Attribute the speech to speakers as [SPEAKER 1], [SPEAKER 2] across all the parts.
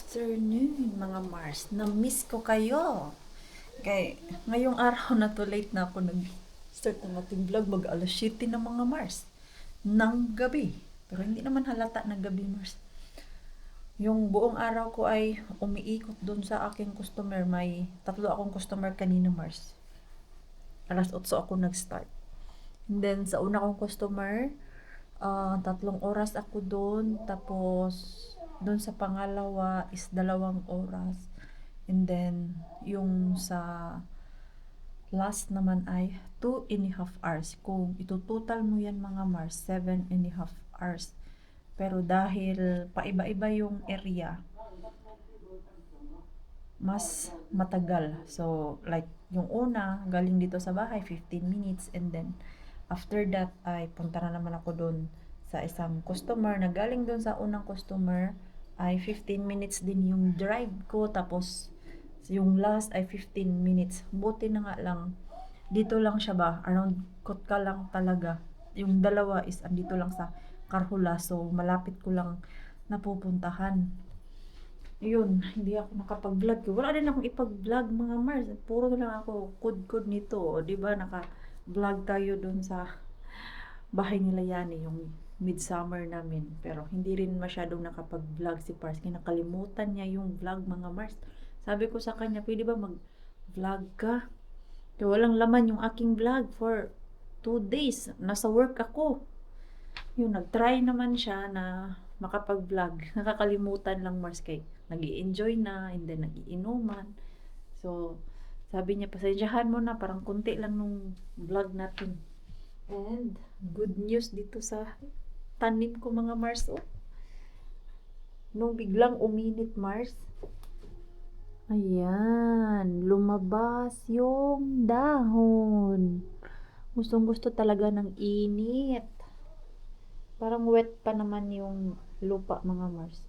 [SPEAKER 1] Afternoon, mga Mars. Na-miss ko kayo. Ngayong araw na to, late na ako nag-start ng ating vlog. Mag-alas 7 na mga Mars. Ng gabi. Pero hindi naman halata ng gabi, Mars. Yung buong araw ko ay umiikot dun sa aking customer. May 3 akong customer kanina, Mars. Alas 8 ako nag-start. And then, sa una kong customer, 3 oras ako doon. Tapos, doon sa pangalawa is 2 oras. And then, yung sa last naman ay 2.5 hours. Kung itutotal mo yan mga Mars, 7.5 hours. Pero dahil paiba-iba yung area, mas matagal. So, like, yung una, galing dito sa bahay, 15 minutes. And then, after that, ay punta na naman ako doon sa isang customer na galing doon sa unang customer ay 15 minutes din yung drive ko. Tapos, yung last ay 15 minutes. Buti na nga lang, dito lang siya ba? Around Kotka lang talaga. Yung dalawa is andito lang sa Karhula. So, malapit ko lang napupuntahan. Yun, hindi ako nakapag-vlog. Wala din akong ipag-vlog mga Mars. Puro na lang ako kud-kud nito. O, diba, naka-vlog tayo dun sa bahay nila Yani, yung midsummer namin. Pero hindi rin masyadong nakapag-vlog si Pars. Kinakalimutan niya yung vlog mga Mars. Sabi ko sa kanya, pwede ba mag-vlog ka? Kaya walang laman yung aking vlog for 2 days. Nasa work ako. Yun, nag-try naman siya na makapag-vlog. Nakakalimutan lang Mars kay nag-i-enjoy na, and then nag-iinuman. So, sabi niya, pasensyahan mo na, parang kunti lang nung vlog natin. And, good news dito sa tanim ko mga Mars. Oh. Nung biglang uminit Mars, ayan, lumabas yung dahon. Gustong gusto talaga ng init. Parang wet pa naman yung lupa mga Mars.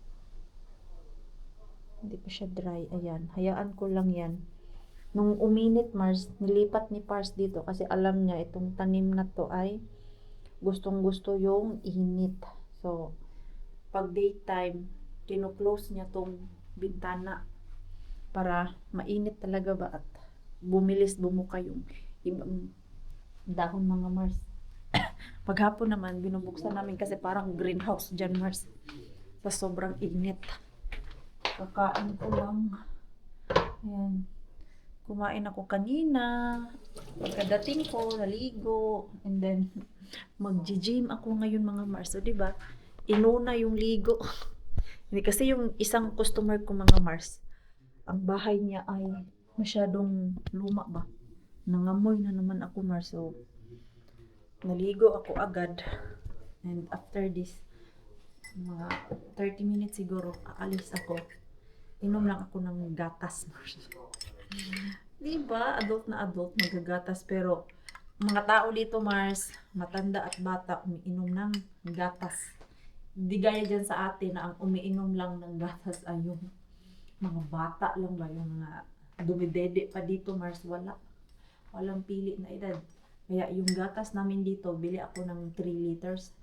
[SPEAKER 1] Hindi pa siya dry. Ayan, hayaan ko lang yan. Nung uminit Mars, nilipat ni Pars dito kasi alam niya itong tanim na to ay gustong gusto yung init. So, pag daytime, kino-close niya tong bintana para mainit talaga ba at bumilis bumuka yung ibang dahon mga Mars. Paghapon naman, binubuksan namin kasi parang greenhouse dyan Mars. Sa sobrang init. Kakain ko lang. Ayan. Kumain ako kanina. Pagkadating ko, naligo. And then, mag-gym ako ngayon mga Mars. So, diba? Inuna yung ligo. Hindi kasi yung isang customer ko mga Mars, ang bahay niya ay masyadong luma ba? Nangamoy na naman ako Mars. So, naligo ako agad. And after this, mga 30 minutes siguro, aalis ako. Inom lang ako ng gatas Mars. Diba, adult na adult magagatas pero mga tao dito Mars, matanda at bata umiinom ng gatas. Hindi gaya dyan sa atin na ang umiinom lang ng gatas ay yung mga bata lang ba, yung mga dumidede pa dito Mars, walang pili na edad. Kaya yung gatas namin dito, bili ako ng 3 liters.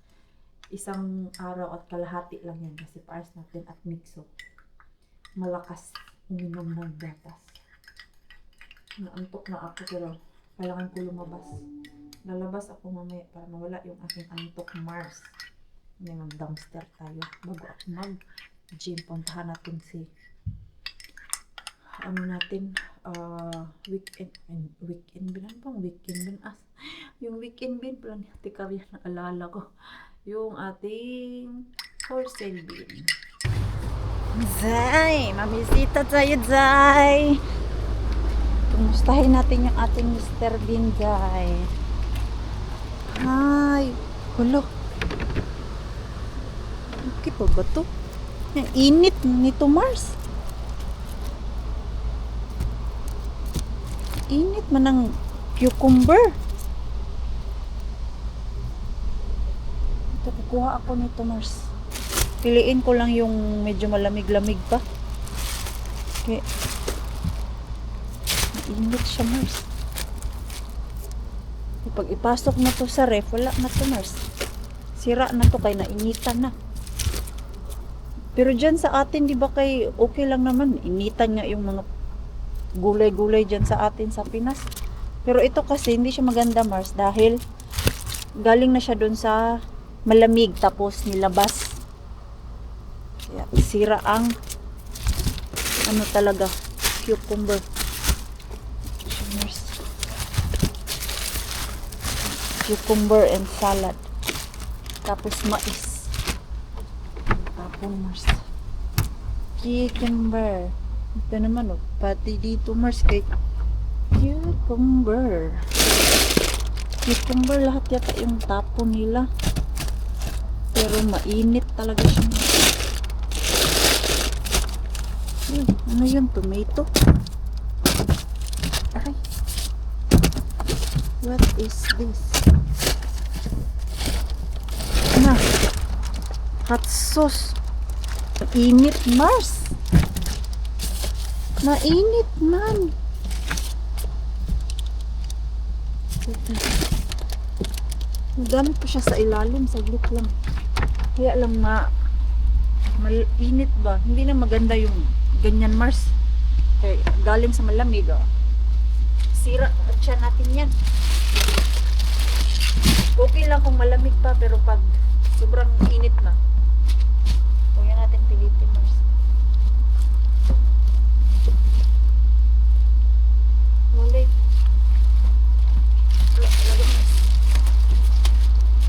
[SPEAKER 1] Isang araw at kalahati lang yan kasi pares natin at mixo. Malakas uminom ng gatas. Naantok na ako pero kailangan ko lumabas. Lalabas ako mamaya para mawala yung aking antok Mars. May mag-dumpster tayo bago ako mag-gym. Puntahan natin si weekend bin. Ano bang weekend bin? Yung weekend bin pala ni Ate Karya, naalala ko. Yung ating wholesale bin. Zay! Mamisita tayo, Zay! Kumustahin natin yung ating Mr. Bean, Zay. Hi! Hulo! Okay pa ba to? Yung init nito, Mars. Init man ng cucumber. Ito, kukuha ako nito, Mars. Piliin ko lang yung medyo malamig-lamig pa. Okay. Init siya, Mars. Pag ipasok na to sa ref, wala na to, Mars. Sira na to, kaya nainitan na. Pero dyan sa atin, di ba kay okay lang naman. Initan nga yung mga gulay-gulay dyan sa atin sa Pinas. Pero ito kasi hindi siya maganda, Mars, dahil galing na siya dun sa malamig tapos nilabas. Kaya sira ang ano talaga, cucumber. Mars. Cucumber and salad. Tapos mais. Tapos Mars. Cucumber. Ito naman oh, pati dito Mars kay cucumber. Cucumber lahat yata yung tapon nila. Pero mainit talaga siya. Ano yun? Tomato? Aray. What is this? Na. Hot sauce. Mainit, Mars. Mainit man. Gamit pa siya sa ilalim. Saglit lang. Kaya lang mainit ba? Hindi na maganda yung ganyan, Mars. Okay, galing sa malamig. Oh. Sira at siya natin yan. Okay lang kung malamig pa, pero pag sobrang init na, huwag yan natin pilitin, Mars. Wala. Lagyan, Mars.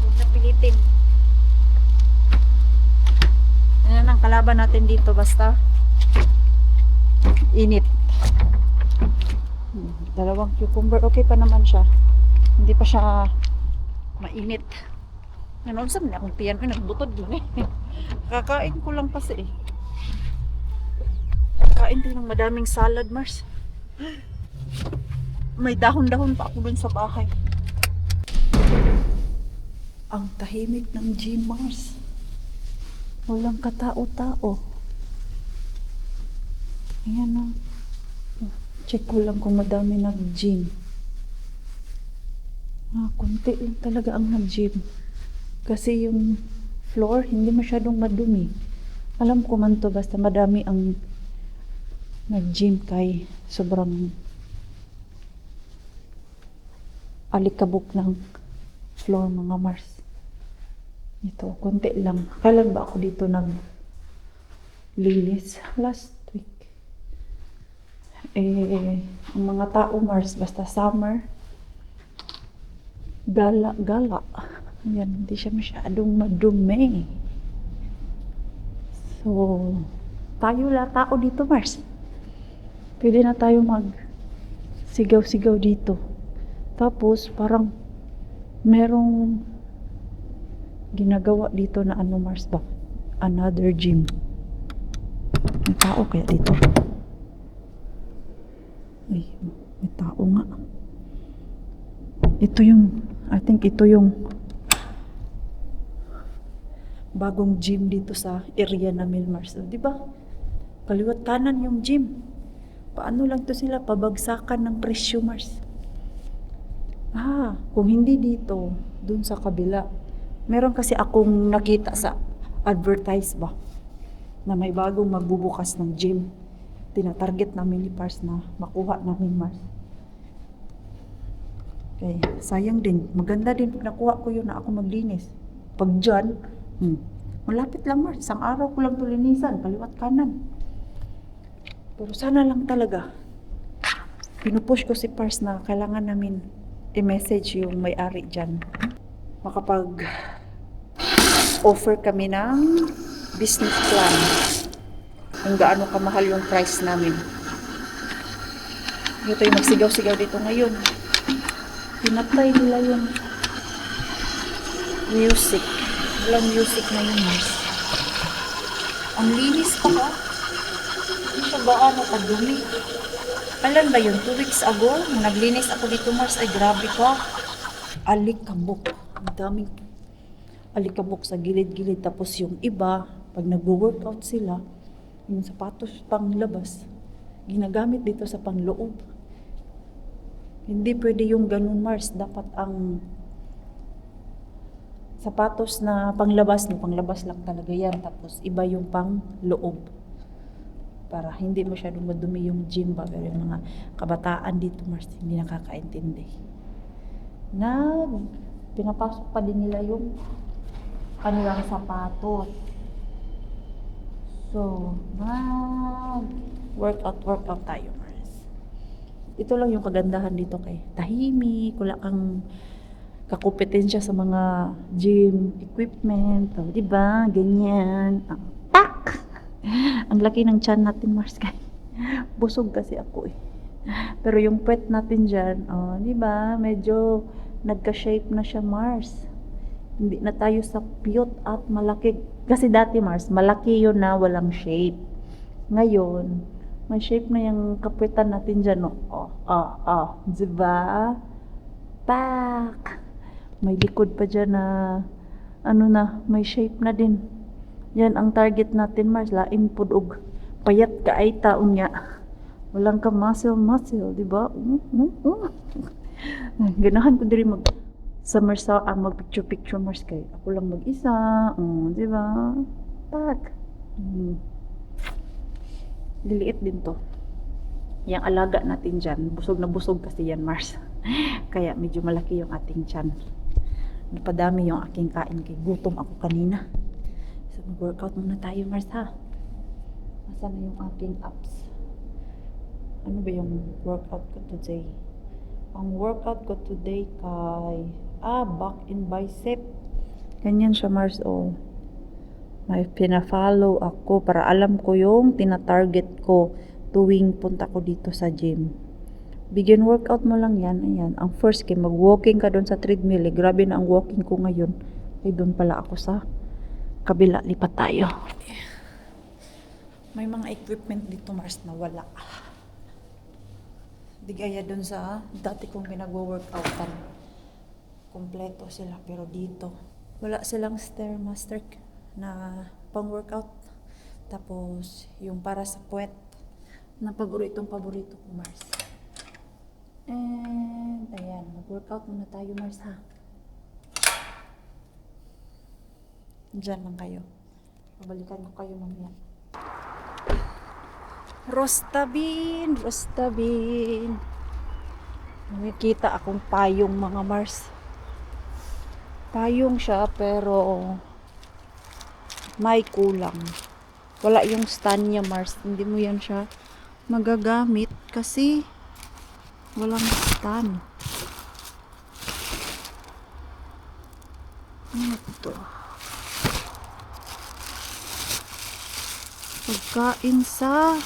[SPEAKER 1] Huwag na pilitin. Yan ang kalaban natin dito, basta init. Dalawang cucumber, okay pa naman siya. Hindi pa siya mainit. Ano sa mga akong piyan, nagbutod lang eh. Kakain ko lang kasi eh. Kakain ko ng madaming salad, Mars. May dahon-dahon pa ako dun sa bahay. Ang tahimik ng gym, Mars. Walang katao-tao. Ayan o. Check ko lang kung madami nag-gym. Kunti lang talaga ang nag-gym. Kasi yung floor, hindi masyadong madumi. Alam ko man to, basta madami ang nag-gym kay sobrang alikabok ng floor, mga Mars. Ito, konti lang. Kailan ba ako dito nag-linis? Last week. Ang mga tao, Mars, basta summer, gala. Yan, hindi siya masyadong madumi. So, tayo la tao dito, Mars. Pwede na tayo mag-sigaw-sigaw dito. Tapos, parang merong ginagawa dito na ano, Mars ba? Another gym. May tao kaya dito? Ay, may tao nga. Ito yung, I think ito yung bagong gym dito sa area namin, Mars. Di ba? Kaliwat kanan yung gym. Paano lang to sila pabagsakan ng presyo, Mars? Kung hindi dito, dun sa kabila. Meron kasi akong nakita sa advertise ba na may bagong magbubukas ng gym. Tinatarget namin ni Pars na makuha namin, Mars. Okay, sayang din. Maganda din pag nakuha ko yun na ako maglinis. Pag dyan, malapit lang, Mars. Isang araw ko lang ito linisan, kaliwat kanan. Pero sana lang talaga, pinupush ko si Pars na kailangan namin i-message yung may-ari dyan. Makapag-offer kami ng business plan. Kung gaano kamahal yung price namin. Ito yung magsigaw-sigaw dito ngayon. Pinatay nila yung music. Walang music na yun, Mars. Ang linis pa ka. Hindi siya ba kadumi? Kailan ba yun? 2 weeks ago? Nung naglinis ako dito, Mars, ay grabe ka. Alikabok. Ang daming alikabok sa gilid-gilid. Tapos yung iba, pag nag-workout sila, yung sapatos pang labas, ginagamit dito sa panloob. Hindi pwede yung ganun, Mars. Dapat ang sapatos na panglabas lang talaga yan. Tapos iba yung pang loob. Para hindi masyadong madumi yung gym ba. Pero yung mga kabataan dito, Mars, hindi nakakaintindi. Pinapasok pa din nila yung kanilang sapatos. So, workout tayo, Mars. Ito lang yung kagandahan dito kay tahimik, wala kang kakompetensya sa mga gym equipment. O, diba? Ganyan. Tak! Ang laki ng tiyan natin, Mars. Busog kasi ako eh. Pero yung pet natin dyan, diba? Medyo nagka-shape na siya, Mars. Hindi na tayo sa cute at malaki. Kasi dati, Mars, malaki yun na walang shape. Ngayon, may shape na yung kapuetan natin dyan. Diba? Tak! May likod pa dyan na, may shape na din. Yan ang target natin, Mars. Lain pudog. Payat ka ay taon nga. Walang ka muscle, diba? Ganahan ko din mag-summer sa mag-picture, Mars kay. Ako lang mag-isa. Diba? Tak. Liliit din to. Yang alaga natin dyan. Busog na busog kasi yan, Mars. Kaya medyo malaki yung ating tiyan. Napadami yung aking kain kay gutom ako kanina. So mag-workout muna tayo, Mars, ha? Masa na yung aking abs? Ano ba yung workout ko today? Ang workout ko today kay back and bicep. Ganyan siya, Mars. May pina-follow ako para alam ko yung tina-target ko tuwing punta ko dito sa gym. Begin workout mo lang yan. Ayan. Ang first kay mag-walking ka doon sa treadmill. Grabe na ang walking ko ngayon. Ay doon pala ako sa kabila. Lipat tayo. May mga equipment dito, Mars, na wala. Di gaya doon sa dati kong pinag-workoutan. Kompleto sila. Pero dito, wala silang Stairmaster na pang-workout. Tapos, yung para sa puwet na paborito ko, Mars. And, ayan, mag-workout muna tayo, Mars, ha? Diyan lang kayo. Pabalikan ko kayo mamaya. Rosta bean. Nakikita akong payong, mga Mars. Payong siya, pero may kulang. Wala yung stand niya, Mars. Hindi mo yan siya magagamit kasi walang stand. Ano ito? Pagkain sa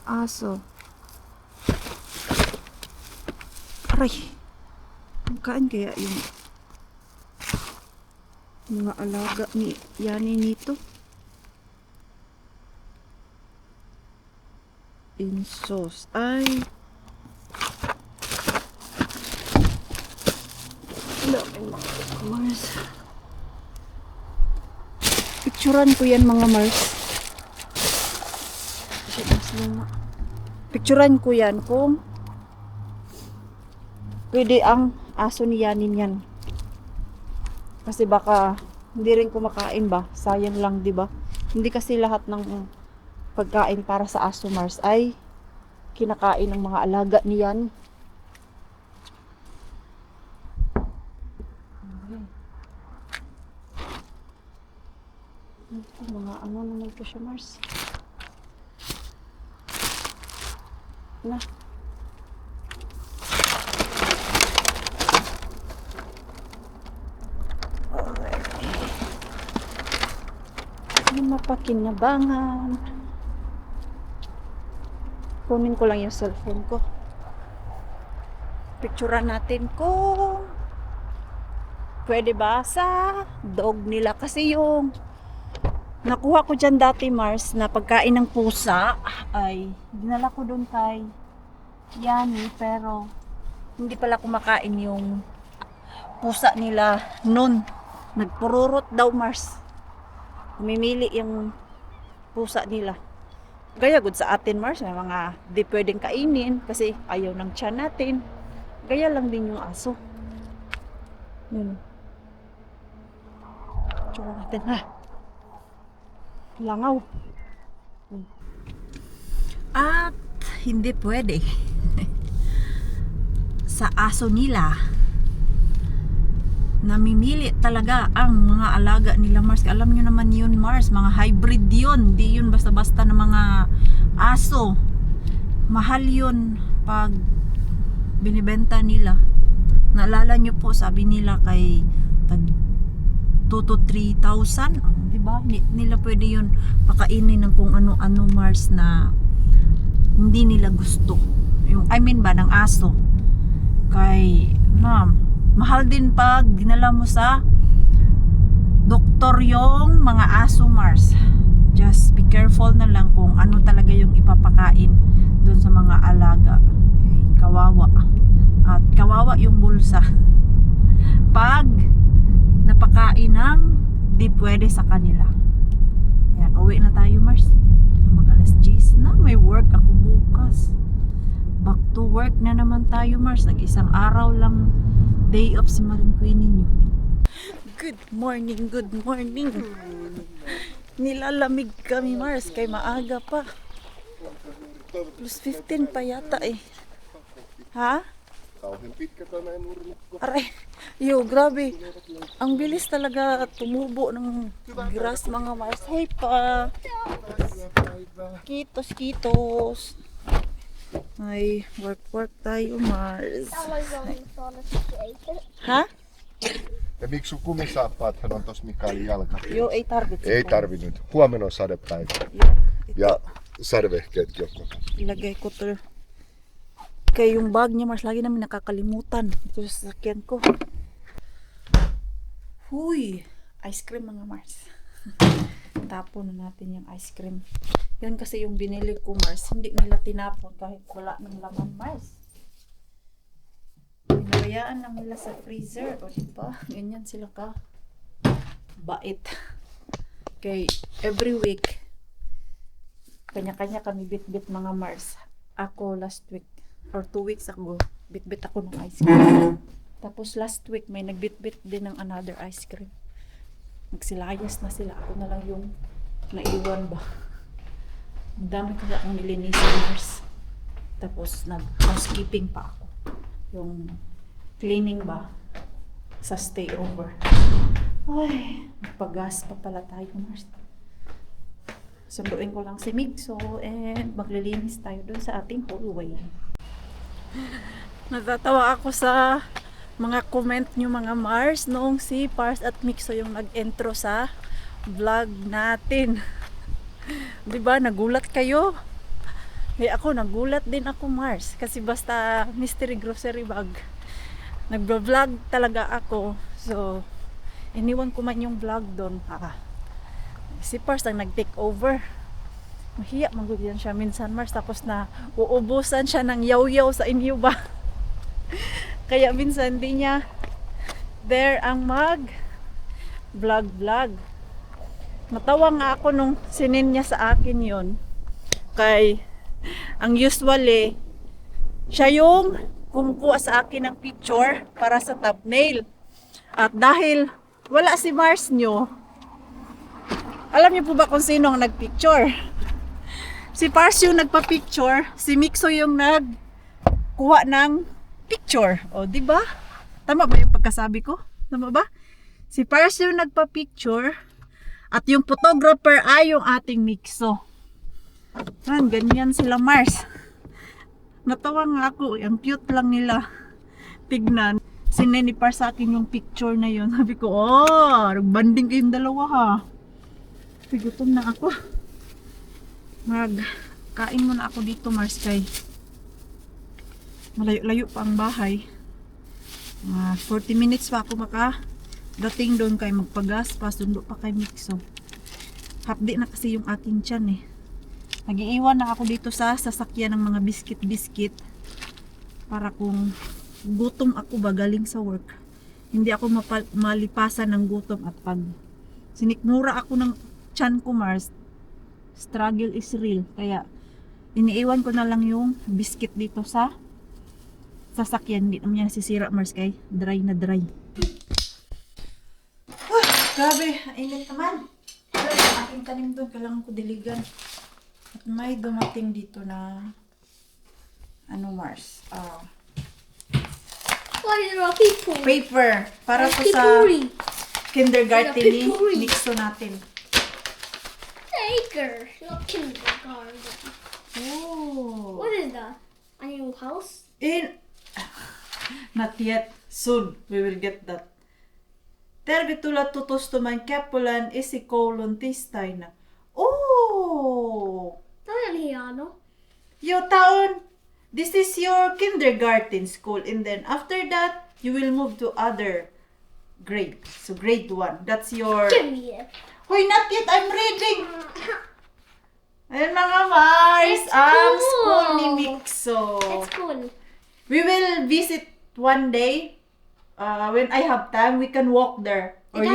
[SPEAKER 1] aso. Aray! Pagkain kaya yung mga alaga ni Yani nito. Insos. Ay! Daming mga Mars. Picturan ko yan, mga Mars. Picturan ko yan kung pwede ang aso ni Yanin yan. Kasi baka hindi rin kumakain ba? Sayang lang, di ba? Hindi kasi lahat ng pagkain para sa aso, Mars, ay kinakain ng mga alaga niyan. Mga ano naman po siya, Mars. Na. Mapakinabangan. Kunin ko lang yung cellphone ko. Picturean natin kung pwede ba sa dog nila. Kasi yung nakuha ko dyan dati, Mars, na pagkain ng pusa ay dinala ko doon kay Yani, pero hindi pala kumakain yung pusa nila nun. Nagpururot daw, Mars. Umimili yung pusa nila. Gaya good sa atin, Mars, may mga di pwedeng kainin kasi ayaw ng tiyan natin. Gaya lang din yung aso. Yun. Tsura natin ha. Langaw. At hindi pwede. Sa aso nila, namimili talaga ang mga alaga nila, Mars. Alam nyo naman yun, Mars, mga hybrid yun. Di yun basta-basta ng mga aso. Mahal yun pag binibenta nila. Naalala nyo po, sabi nila kay tag 2 to 3,000, diba? Nila pwede yun pakainin ng kung ano-ano, Mars, na hindi nila gusto. Yung, I mean ba, ng aso. Kay, mahal din pag dinala mo sa doktor yung mga aso, Mars. Just be careful na lang kung ano talaga yung ipapakain dun sa mga alaga. Okay, kawawa. At kawawa yung bulsa. Pag napakain ng di pwede sa kanila. Ayan, uwi na tayo, Mars. Mag alas 10 na, may work ako bukas. Back to work na naman tayo, Mars. Nag-isang araw lang day off si Maring Queenie nyo. Good morning, good morning. Nilalamig kami, Mars, kay maaga pa. Plus 15 pa yata eh. Ha? Aray, yo, grabe. Ang bilis talaga tumubo ng grass, mga Mars. Hey pa. Kitos, kitos. Ay, work tayo, Mars. Ha?
[SPEAKER 2] Ja miksi sun kumisaappaathan on tossa Mikaelin jalka?
[SPEAKER 1] Joo, ei tarvitse.
[SPEAKER 2] Ei tarvinnut. Huomenna on sadepäivä.
[SPEAKER 1] Joo,
[SPEAKER 2] Ja sadevehkeetkin on koko.
[SPEAKER 1] ilagay ko to. Kaya yung bag niya, Mars, lagi namin nakakalimutan. Ito sa sasakyan ko. Huy! Ice cream, mga Mars. Tapon na natin yung ice cream. Yan kasi yung binili ko, Mars. Hindi nila tinapon kahit wala ng laman, Mars. Pinabayaan lang nila sa freezer. O diba? Ganyan sila ka. Bait. Okay, every week, kanya-kanya kami bit-bit, mga Mars. Ako last week, or 2 weeks ago, bit-bit ako ng ice cream. Tapos last week, may nagbit-bit din ng another ice cream. Magsilayas na sila. Ako na lang yung naiwan ba. Ang dami kasi akong nilinisin, Mars. Tapos nag-housekeeping pa ako. Yung cleaning ba sa stayover. Ay, magpagas pa pala tayo, Mars. Sunduin ko lang si Migso and maglilinis tayo doon sa ating hallway. Natatawa ako sa mga comment nyo, mga Mars, noong si Pars at Migso yung nag-intro sa vlog natin. Diba, nagulat kayo? Eh ako, nagulat din ako, Mars. Kasi basta mystery grocery bag, nagba-vlog talaga ako. So, iniwan ko man yung vlog doon. Si Pars ang nag-take over. Mahiya, magugyan siya minsan, Mars. Tapos na uubusan siya ng yaw-yaw sa inyo ba? Kaya minsan di niya there ang mag-vlog. Natawa nga ako nung sinin niya sa akin yon. Kay ang usually siya yung kumukuha sa akin ng picture para sa thumbnail. At dahil wala si Mars nyo, alam niyo po ba kung sino ang nagpicture? Si Pars yung nagpa-picture, si Migso yung nagkuha ng picture. O, di ba? Tama ba yung pagkasabi ko? Tama ba? Si Pars yung nagpa-picture at yung photographer ay yung ating Migso. Ganyan sila, Mars. Natawa nga ako, ang cute lang nila. Tignan. Sinenipar sa akin yung picture na yun. Sabi ko, nagbanding kayong dalawa ha. Gutom na ako. Magkain muna ako dito, Mars, kay malayo-layo pa ang bahay. 40 minutes pa ako dating doon, kay magpagas pa, sundo pa kay Migso. Hapdi na kasi yung aking tiyan eh. Nag-iiwan na ako dito sa sasakyan ng mga biskit-biskit para kung gutom ako ba galing sa work, hindi ako malipasan ng gutom. At pag sinikmura ako ng tiyan ko, Mars, struggle is real. Kaya iniiwan ko na lang yung biskit dito sa sasakyan. Hindi naman yan nasisira, Mars, kay dry na dry. Grabe, init naman. Wala yung aking tanim doon. Kailangan ko diligan. At may dumating dito na Mars?
[SPEAKER 3] Why is there a people?
[SPEAKER 1] Paper. Para to sa kindergarten ni Nixo natin.
[SPEAKER 3] Acre, not kindergarten.
[SPEAKER 1] Oh.
[SPEAKER 3] What is that? A new house?
[SPEAKER 1] Not yet. Soon, we will get that. Tervetuloa tutustumaan Käppylän esikoulun tiistaina. Oh!
[SPEAKER 3] Toi on hieno.
[SPEAKER 1] Yo taon, this is your kindergarten school, and then after that, you will move to other grade. So grade 1. That's your...
[SPEAKER 3] Give me it.
[SPEAKER 1] Hoy, not yet. I'm reading. Ayun mga Mars,
[SPEAKER 3] It's
[SPEAKER 1] ang
[SPEAKER 3] cool.
[SPEAKER 1] school ni Mixo.
[SPEAKER 3] It's cool.
[SPEAKER 1] We will visit one day. When I have time, we can walk there. Or
[SPEAKER 3] It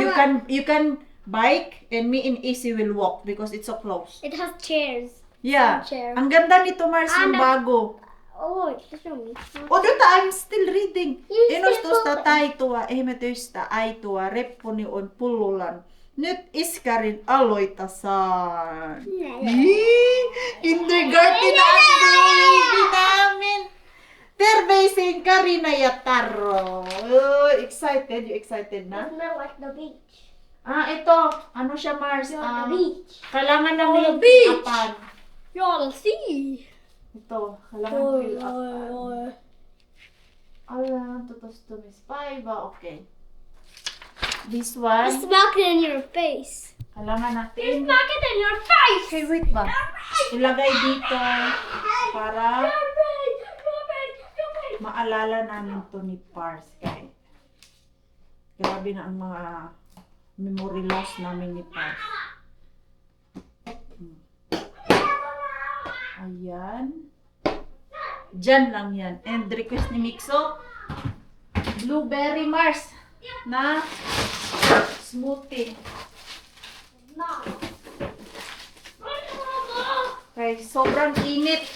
[SPEAKER 1] you can bike and me and Isi will walk because it's so close.
[SPEAKER 3] It has chairs.
[SPEAKER 1] Yeah.
[SPEAKER 3] Chair.
[SPEAKER 1] Ang ganda nito, Mars, yung
[SPEAKER 3] And
[SPEAKER 1] bago.
[SPEAKER 3] Oh, show me.
[SPEAKER 1] O, dito, I'm still reading.
[SPEAKER 3] You
[SPEAKER 1] Inos
[SPEAKER 3] still
[SPEAKER 1] to
[SPEAKER 3] open.
[SPEAKER 1] tatay tuwa, ehmetystä aitua, reppuni on pullulan. Nyt iskarin aloitasan. Kindergarten na ang baby namin. Terveisiin Karina ja Taro. Oh, excited? You excited
[SPEAKER 3] It
[SPEAKER 1] na?
[SPEAKER 3] smells like the beach.
[SPEAKER 1] Ito. Ano siya, Mars?
[SPEAKER 3] You're on the beach.
[SPEAKER 1] Kailangan
[SPEAKER 3] On
[SPEAKER 1] namin
[SPEAKER 3] the beach.
[SPEAKER 1] apan.
[SPEAKER 3] You're on the sea.
[SPEAKER 1] Ito. Kailangan fill apan. Alam, tutos tumis. Okay. This one.
[SPEAKER 3] Smack it in your face.
[SPEAKER 1] Kailangan natin.
[SPEAKER 3] Smack it in your face.
[SPEAKER 1] Okay, wait ba? Ilagay dito para maalala namin to ni Pars. Kaya grabe na ang mga memory loss namin ni Pars. Ayan. Diyan lang yan. And request ni Mixo, blueberry Mars na smoothie. Kaya sobrang init.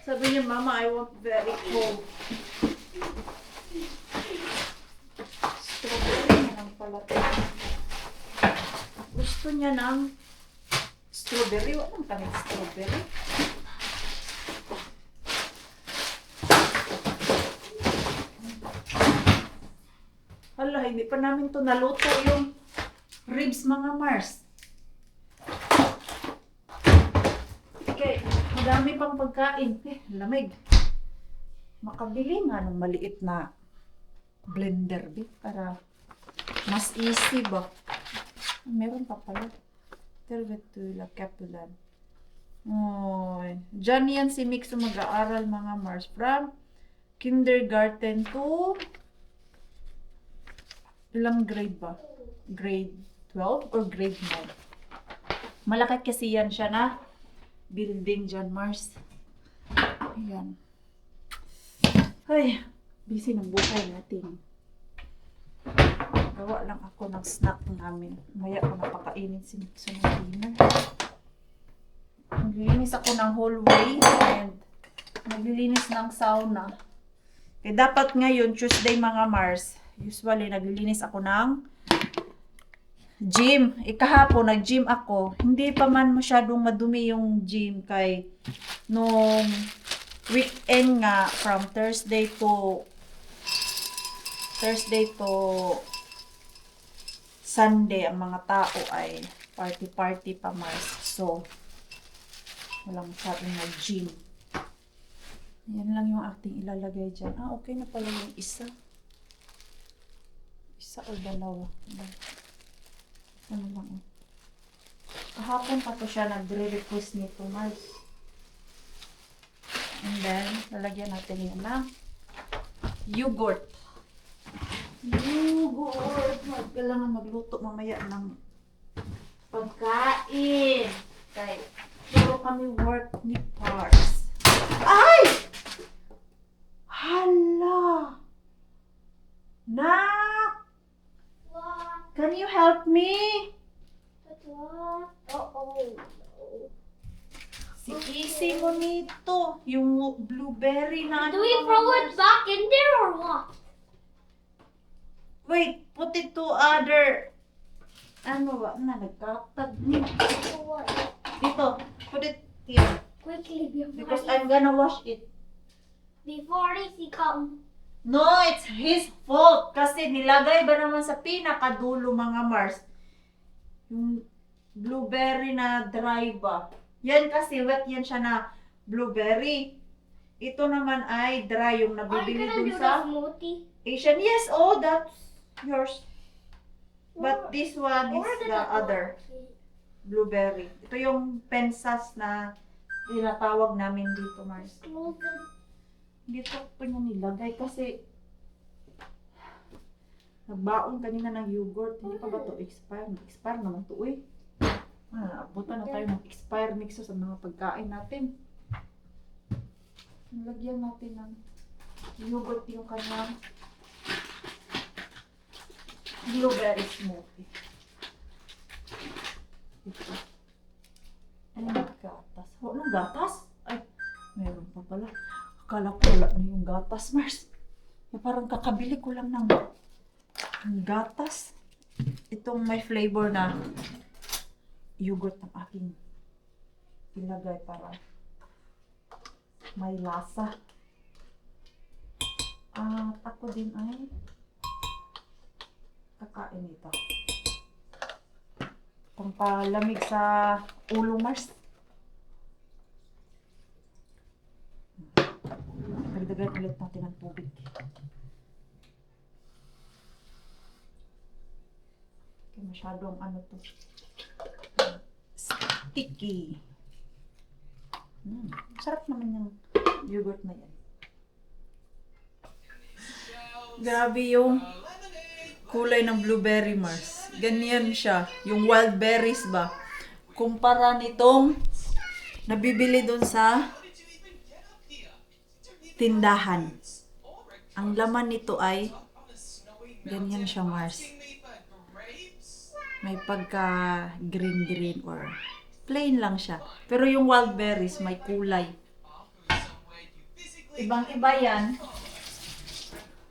[SPEAKER 1] Sabi niya, Mama, I want very cold. Strawberry na lang pala. Gusto niya ng strawberry. Walang kaming strawberry. Hala, hindi pa namin to naluto yung ribs, mga Mars. Okay, madami pang pagkain. Lamig. Makabili nga ng maliit na blender, para mas easy ba? Meron pa pala. Tervetuloa Käppylän. Diyan yan si Mixo mag-aaral, mga Mars. From kindergarten to ilang grade ba? Grade 12 or grade 9? Malaki kasi yan siya na building dyan, Mars. Ayan. Ay, busy ng buhay natin. Gawa lang ako ng snack namin. Maya ko napakainin si Mixo ng dinner. Naglilinis ako ng hallway and naglilinis ng sauna. Eh, dapat ngayon, Tuesday, mga Mars, usually naglilinis ako ng gym. Kahapon nag-gym ako. Hindi pa man masyadong madumi yung gym kay nung weekend nga from Thursday to Sunday ang mga tao ay party pa, Mars. So walang masyadong nag-gym. Yan lang yung ating ilalagay dyan. Okay na pala yung isa. Isa o dalawa. Ano lang. Kahapon pa to siya nagre-request nito, Mars. And then, lalagyan natin yun ng yogurt. Kailangan magluto mamaya ng pagkain. Okay. Pero kami work ni Pars. Ay! Hala! Nak!
[SPEAKER 3] What?
[SPEAKER 1] Can you help me?
[SPEAKER 3] What? Uh-oh.
[SPEAKER 1] Si Easy mo nito. Yung blueberry na
[SPEAKER 3] Do we throw it back in there or what?
[SPEAKER 1] Wait, put it to other Ano ba? Nagkatag.
[SPEAKER 3] What?
[SPEAKER 1] Dito, put it here.
[SPEAKER 3] Quickly
[SPEAKER 1] Because I'm gonna wash it.
[SPEAKER 3] before he come.
[SPEAKER 1] No, it's his fault. Kasi nilagay ba naman sa pinakadulo mga Mars, yung blueberry na dry ba? Yan kasi wet yan siya na blueberry. Ito naman ay dry yung
[SPEAKER 3] Are you
[SPEAKER 1] nabibili
[SPEAKER 3] gonna
[SPEAKER 1] dun
[SPEAKER 3] do the
[SPEAKER 1] sa
[SPEAKER 3] smoothie?
[SPEAKER 1] Asian. Yes, oh, that's yours.
[SPEAKER 3] Where-
[SPEAKER 1] But this one is
[SPEAKER 3] where did
[SPEAKER 1] the
[SPEAKER 3] it go?
[SPEAKER 1] other blueberry. Ito yung pensas na tinatawag namin dito, Mars.
[SPEAKER 3] Close it.
[SPEAKER 1] Dito pa niya nilagay kasi nagbaon kanina ng yogurt. Hindi pa ba ito expire? Expire naman ito eh. Abutan na tayo ng expire mixo sa mga pagkain natin. Nilagyan natin ng yogurt yung kanyang blueberry smoothie. Ito. Ay, gatas. Walang gatas? Ay, meron pa pala. Akala ko wala na yung gatas, Mars. Parang kakabili ko lang ng gatas. Itong may flavor na yogurt ng aking ilagay para may lasa. At ako din ay kakain ito. Pampalamig sa ulo, Mars. Dagdagan ulit natin ng tubig. Okay, masyadong ano to. Sticky. Sarap naman yung yogurt na yan. Grabe yung kulay ng blueberry, Mars. Ganyan siya. Yung wild berries ba? Kumpara nitong nabibili dun sa tindahan. Ang laman nito ay ganyan siya, Mars. May pagka green or plain lang siya. Pero yung wild berries may kulay. Ibang-iba yan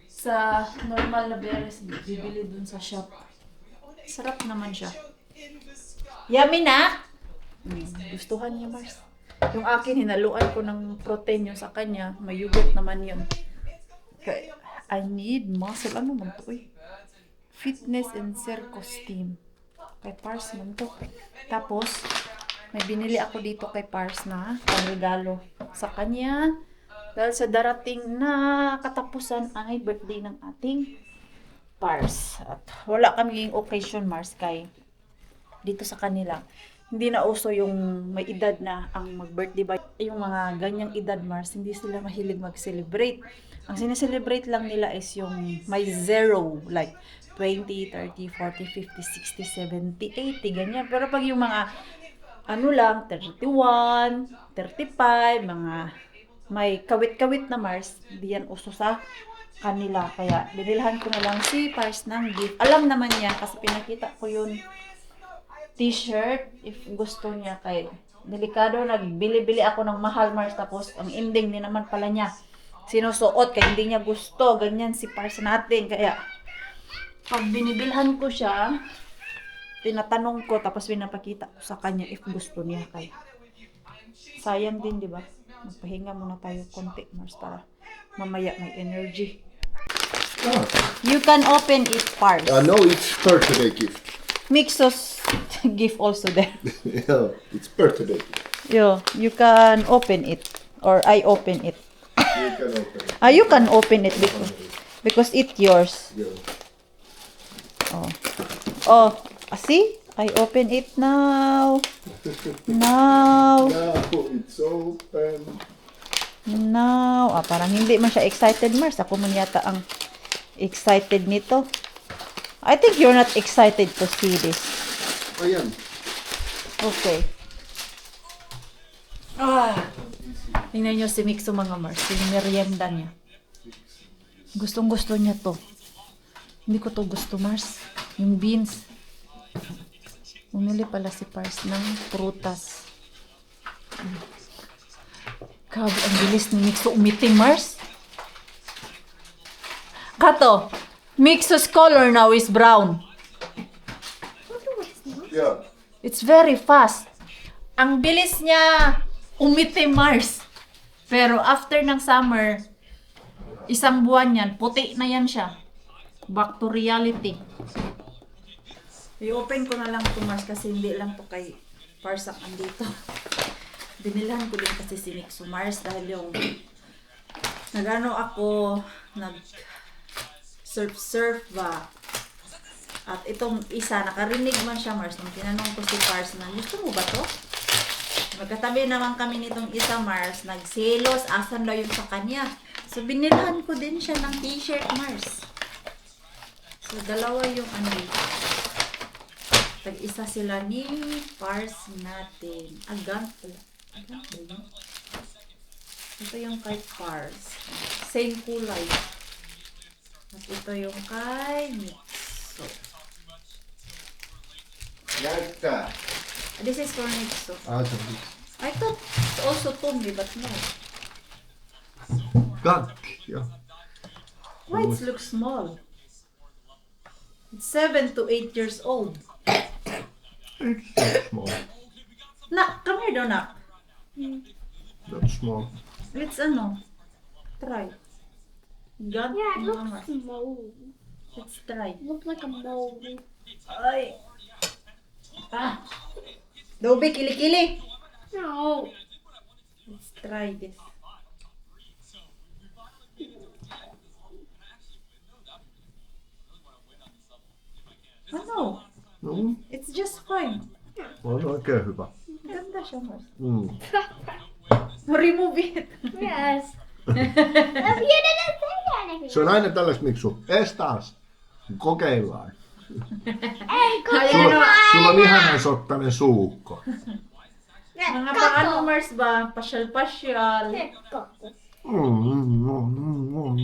[SPEAKER 1] sa normal na berries bibili dun sa shop. Sarap naman siya. Yummy na! Gustuhan niya, Mars. Yung akin, hinaluan ko ng protein yung sa kanya. May yogurt naman yun. Okay. I need muscle. Ano man to eh? Fitness and circus team. Kay Pars man to. Tapos, may binili ako dito kay Pars na pangregalo sa kanya. Dahil sa darating na katapusan ay birthday ng ating Pars. At wala kaming occasion, Mars, kay dito sa kanila. Hindi na uso yung may edad na ang mag-birthday ba. Yung mga ganyang edad, Mars, hindi sila mahilig mag-celebrate. Ang sineselebrate lang nila is yung may zero, like 20, 30, 40, 50, 60, 70, 80, ganyan. Pero pag yung mga, ano lang, 31, 35, mga may kawit-kawit na, Mars, hindi yan uso sa kanila. Kaya, binilhan ko na lang si Pars ng gift. Alam naman niya, kasi pinakita ko yun t-shirt, if gusto niya. Kay delikado, nagbili-bili ako ng mahal, Mars, tapos ang ending din naman pala niya sinusuot, kaya hindi niya gusto. Ganyan si Pars natin. Kaya pag binibilhan ko siya, tinatanong ko, tapos pinapakita ko sa kanya if gusto niya. Kaya sayang din, di ba? Magpahinga muna tayo konti, Mars, para mamaya may energy. You can open it, Pars.
[SPEAKER 2] No, it's birthday gift.
[SPEAKER 1] Mixos gift also there.
[SPEAKER 2] Yeah, it's birthday gift.
[SPEAKER 1] Yo, you can open it, or I open it.
[SPEAKER 2] You can open it.
[SPEAKER 1] You can open it because it's yours.
[SPEAKER 2] Yeah.
[SPEAKER 1] Oh, see? I open it now. Now.
[SPEAKER 2] Now it's open.
[SPEAKER 1] Now. Parang hindi man siya excited, Mars. Ako man yata ang excited nito. I think you're not excited to see this.
[SPEAKER 2] Ayan.
[SPEAKER 1] Okay. Tingnan nyo si Mixo, mga Mars. Yung merienda niya. Gustong gusto niya to. Hindi ko to gusto, Mars. Yung beans. Umili pala si Pars ng prutas. Grabe, ang bilis ni Mixo umiting, Mars. Kato, Mixo's color now is brown.
[SPEAKER 2] Yeah.
[SPEAKER 1] It's very fast. Ang bilis niya umiti, Mars. Pero after ng summer, isang buwan yan, puti na yan siya. Back to reality. I-open ko na lang to, Mars, kasi hindi lang to kay Parsak andito. Binilan ko din kasi si Mixo Mars dahil yung nagano ako, surf ba. At itong isa, nakarinig man siya, Mars, nung tinanong ko si Pars na, gusto mo ba to? Magkatabi naman kami nitong isa, Mars, nagselos, asan daw yung sa kanya. So, binilhan ko din siya ng t-shirt, Mars. So, dalawa yung ano dito. Tag-isa sila ni Pars natin. Agant pala. Agant ba yun? Ito yung kay Pars. Same kulay. At ito yung kay Mixo.
[SPEAKER 2] Näyttää.
[SPEAKER 1] This is for Mixo.
[SPEAKER 2] Sorry.
[SPEAKER 1] I thought it's also Tommy, but no.
[SPEAKER 2] Kakki, joo.
[SPEAKER 1] Why it looks small? It's 7 to 8 years old.
[SPEAKER 2] It's so small.
[SPEAKER 1] Nak, come here, Nak.
[SPEAKER 2] Not small.
[SPEAKER 1] Let's try. God,
[SPEAKER 3] Yeah, it
[SPEAKER 1] Mama.
[SPEAKER 3] looks small.
[SPEAKER 1] Let's try.
[SPEAKER 3] It looks like a mole.
[SPEAKER 1] Ay. Ah. Dobe, kili-kili.
[SPEAKER 3] No.
[SPEAKER 1] Let's try this. Oh no,
[SPEAKER 2] No,
[SPEAKER 1] it's just fine.
[SPEAKER 2] on oikein hyvä.
[SPEAKER 1] Ganda siya, Mars. Remove it.
[SPEAKER 3] Yes. You didn't say anything.
[SPEAKER 2] Se on aina tällaista Miksu. Ees taas. Kokeillaan.
[SPEAKER 3] Hey, go
[SPEAKER 1] Ayan,
[SPEAKER 2] Sulla on ihanan sottainen suukko.
[SPEAKER 1] mga paano, Mars ba? Pasyal-pasyal. Oh.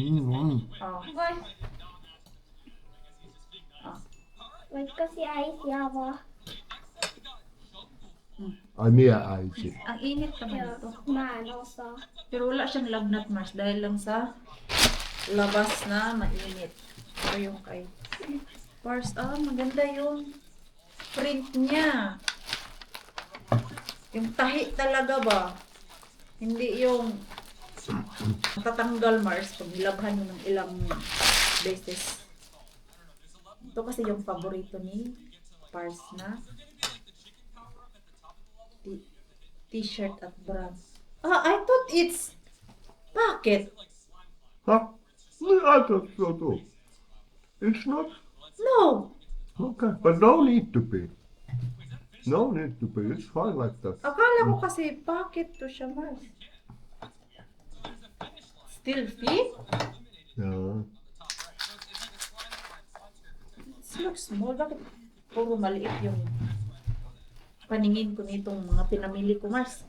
[SPEAKER 3] Vaikka si äiti avaa.
[SPEAKER 2] Ai mie äiti.
[SPEAKER 1] Ang init naman ito.
[SPEAKER 3] Mä en osaa.
[SPEAKER 1] Pero wala siyang lagnat, Mars, dahil lang sa labas na mainit. Ito yung kay Pars. Maganda yung print niya. Yung tahi talaga ba? Hindi yung matatanggal, Mars, pag nilabhan mo ng ilang beses. Ito kasi yung paborito ni Pars na t-shirt at bra. I thought it's pocket.
[SPEAKER 2] Huh? I thought so too. It's not?
[SPEAKER 1] No,
[SPEAKER 2] Okay. But no need to be. No need to be. It's fine like that.
[SPEAKER 1] akala ko kasi pocket to siya, Mars. Still fit?
[SPEAKER 2] Yeah.
[SPEAKER 1] It looks small. Bakit puro maliit yung paningin ko nitong mga pinamili ko, Mars?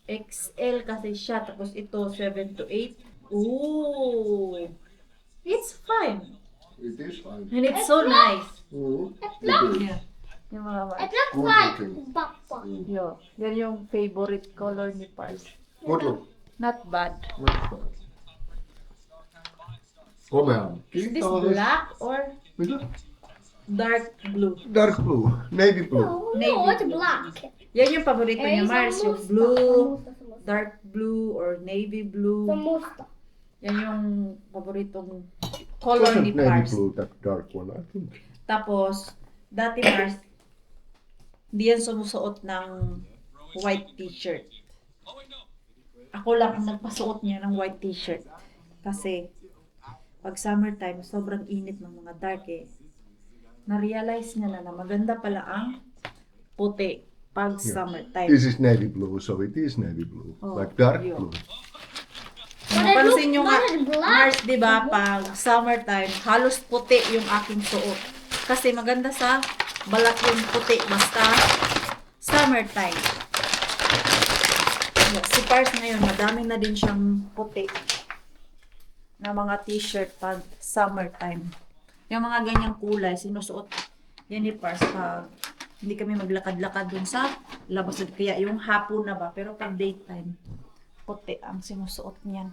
[SPEAKER 1] XL kasi siya. Tapos ito, 7 to 8. Ooh! It's fine.
[SPEAKER 2] It is fine.
[SPEAKER 1] And it's so nice.
[SPEAKER 2] Mm-hmm.
[SPEAKER 1] Yeah. Yung mga
[SPEAKER 3] It looks like Papa.
[SPEAKER 1] Yo, yan yung favorite color ni Pars.
[SPEAKER 2] Good look.
[SPEAKER 1] Not bad.
[SPEAKER 2] Komea.
[SPEAKER 1] Is this black or
[SPEAKER 2] Mitä?
[SPEAKER 1] dark blue?
[SPEAKER 2] Dark blue. Navy blue.
[SPEAKER 3] No,
[SPEAKER 1] Navy
[SPEAKER 3] it's
[SPEAKER 1] blue.
[SPEAKER 3] black.
[SPEAKER 1] Yan yung paborito
[SPEAKER 3] Eh,
[SPEAKER 1] niya,
[SPEAKER 3] sa
[SPEAKER 1] Mars. Yung
[SPEAKER 3] musta.
[SPEAKER 1] blue,
[SPEAKER 3] Sa musta.
[SPEAKER 1] dark blue, or navy blue.
[SPEAKER 3] Sa musta.
[SPEAKER 1] Yan yung paboritong color
[SPEAKER 2] Wasn't
[SPEAKER 1] ni
[SPEAKER 2] navy
[SPEAKER 1] Pars.
[SPEAKER 2] blue that dark one, I think.
[SPEAKER 1] Tapos, dati Mars, hindi yan sumusuot ng white t-shirt. Ako lang ang nagpasuot niya ng white t-shirt. Kasi, pag summertime, sobrang init ng mga dark eh. Na-realize niya na maganda pala ang puti pag summertime.
[SPEAKER 2] This is navy blue, so it is navy blue.
[SPEAKER 1] Oh,
[SPEAKER 2] Like dark
[SPEAKER 1] yeah.
[SPEAKER 2] blue.
[SPEAKER 1] Napansin nyo nga,
[SPEAKER 3] But it's black.
[SPEAKER 1] Mars, di ba, pag summertime, halos puti yung aking suot. Kasi maganda sa balat yung puti, basta summertime. Si Pars ngayon, madami na din siyang puti na mga t-shirt pag summertime. Yung mga ganyang kulay, sinusuot yan ni Pars pag hindi kami maglakad-lakad dun sa labas. Kaya yung hapon na ba, pero pag daytime, puti ang sinusuot niyan.